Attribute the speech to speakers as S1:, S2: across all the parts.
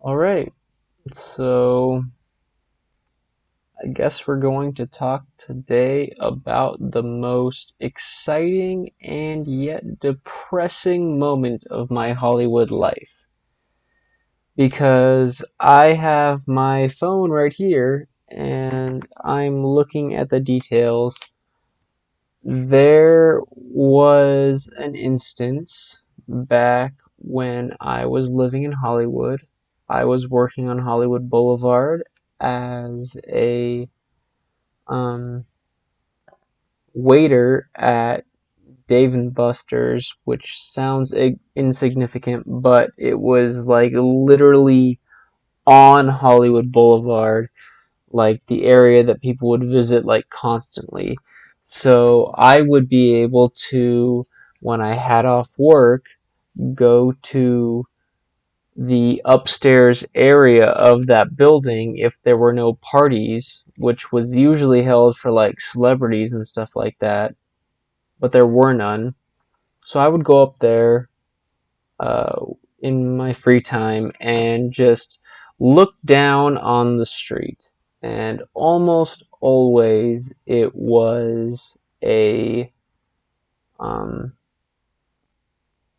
S1: All right, so I guess we're going to talk today about the most exciting and yet depressing moment of my Hollywood life. Because I have my phone right here and I'm looking at the details. There was an instance back when I was living in Hollywood. I was working on Hollywood Boulevard as a um, waiter at Dave and Buster's, which sounds insignificant, but it was like literally on Hollywood Boulevard, like the area that people would visit like constantly. So I would be able to, when I had off work, go to the upstairs area of that building if there were no parties, which was usually held for like celebrities and stuff like that, but there were none. So I would go up there uh, in my free time and just look down on the street. And almost always it was um,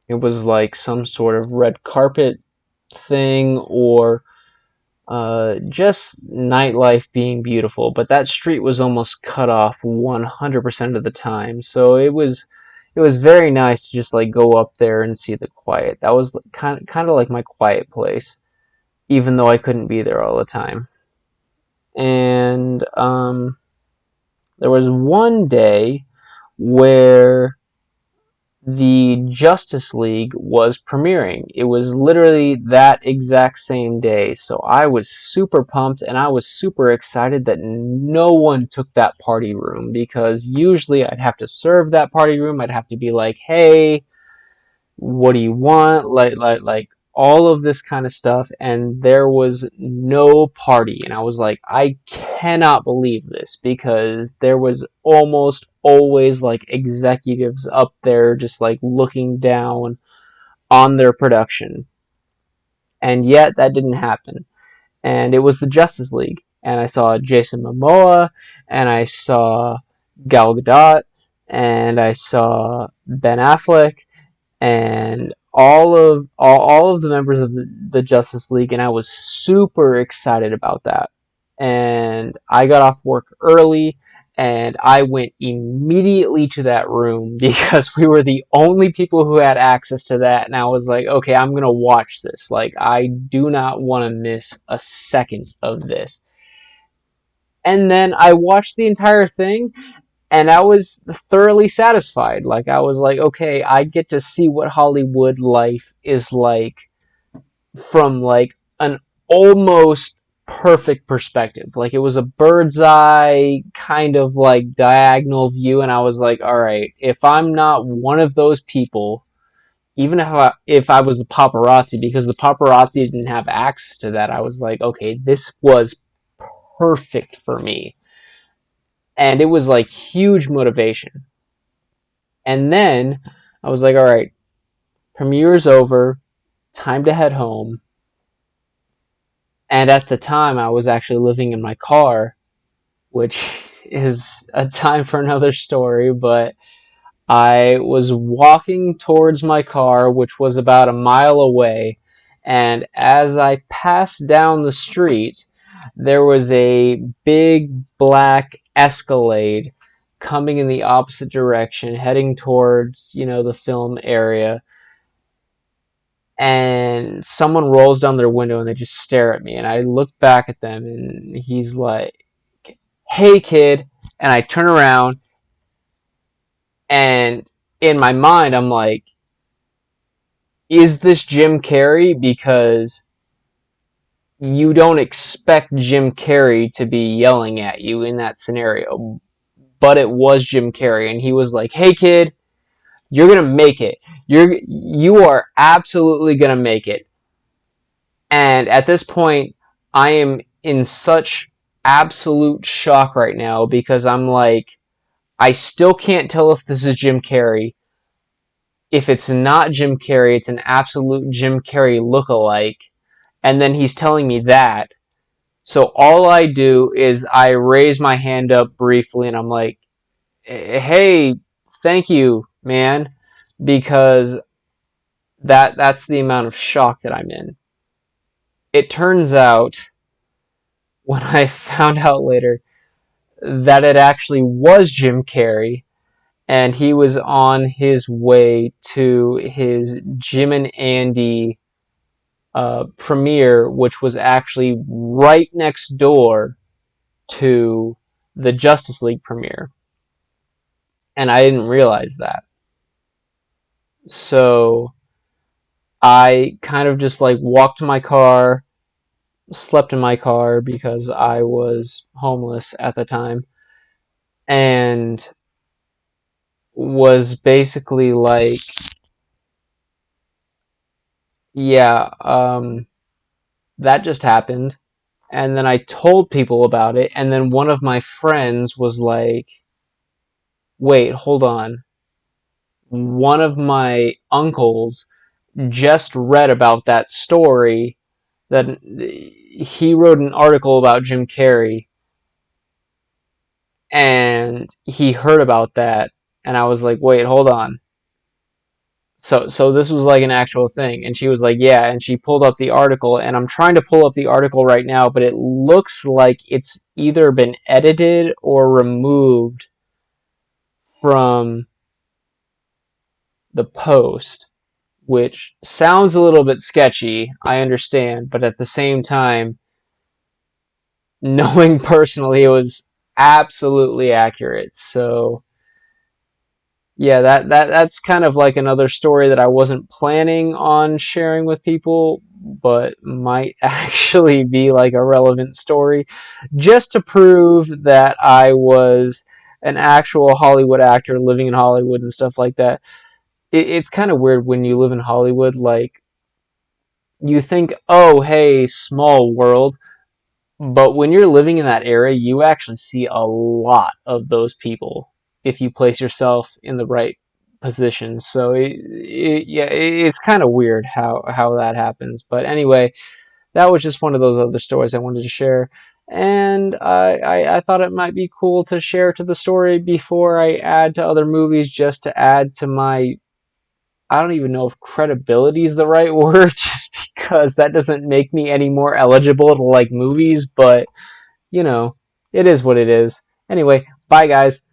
S1: it was like some sort of red carpet thing or just nightlife being beautiful, but that street was almost cut off 100% of the time. So it was very nice to just like go up there and see the quiet. That was kind of like my quiet place, even though I couldn't be there all the time. And there was one day where the Justice League was premiering. It was literally that exact same day. So I was super pumped and I was super excited that no one took that party room because usually I'd have to serve that party room. I'd have to be like, "Hey, what do you want?" Like all of this kind of stuff, and there was no party. And I was like, I cannot believe this, because there was almost always like executives up there just like looking down on their production, and yet that didn't happen. And it was the Justice League, and I saw Jason Momoa, and I saw Gal Gadot, and I saw Ben Affleck, and all of the members of the Justice League, and I was super excited about that. And I got off work early and I went immediately to that room because we were the only people who had access to that, and I was like, okay, I'm going to watch this. Like, I do not want to miss a second of this. And then I watched the entire thing and I was thoroughly satisfied. Like, I was like, okay, I get to see what Hollywood life is like from like an almost perfect perspective. Like, it was a bird's eye kind of like diagonal view, and I was like, all right, if I'm not one of those people, even if I was the paparazzi, because the paparazzi didn't have access to that, I was like, okay, this was perfect for me. And it was like huge motivation. And then I was like, all right, premiere's over, time to head home. And at the time, I was actually living in my car, which is a time for another story, but I was walking towards my car, which was about a mile away. And as I passed down the street, there was a big black Escalade coming in the opposite direction, heading towards, the film area. And someone rolls down their window and they just stare at me. And I look back at them and he's like, "Hey, kid." And I turn around and in my mind, I'm like, is this Jim Carrey? Because you don't expect Jim Carrey to be yelling at you in that scenario. But it was Jim Carrey, and he was like, "Hey, kid, you're gonna make it. You are absolutely gonna make it." And at this point, I am in such absolute shock right now because I'm like, I still can't tell if this is Jim Carrey. If it's not Jim Carrey, it's an absolute Jim Carrey look-alike. And then he's telling me that. So all I do is I raise my hand up briefly and I'm like, hey, thank you, man, because that's the amount of shock that I'm in. It turns out, when I found out later, that it actually was Jim Carrey, and he was on his way to his Jim and Andy premiere, which was actually right next door to the Justice League premiere. And I didn't realize that. So I kind of just like walked to my car, slept in my car because I was homeless at the time, and was basically like, yeah, that just happened. And then I told people about it, and then one of my friends was like, wait, hold on. One of my uncles just read about that story, that he wrote an article about Jim Carrey, and he heard about that, and I was like, wait, hold on. So this was like an actual thing, and she was like, yeah, and she pulled up the article, and I'm trying to pull up the article right now, but it looks like it's either been edited or removed from the post, which sounds a little bit sketchy, I understand, but at the same time, knowing personally, it was absolutely accurate. So yeah, that's kind of like another story that I wasn't planning on sharing with people, but might actually be like a relevant story, just to prove that I was an actual Hollywood actor living in Hollywood and stuff like that. It's kind of weird when you live in Hollywood, like you think, oh, hey, small world. But when you're living in that area, you actually see a lot of those people if you place yourself in the right position. So yeah, it's kind of weird how that happens. But anyway, that was just one of those other stories I wanted to share. And I thought it might be cool to share to the story before I add to other movies, just to add to my, I don't even know if credibility is the right word, just because that doesn't make me any more eligible to like movies, but you know, it is what it is. Anyway, bye guys.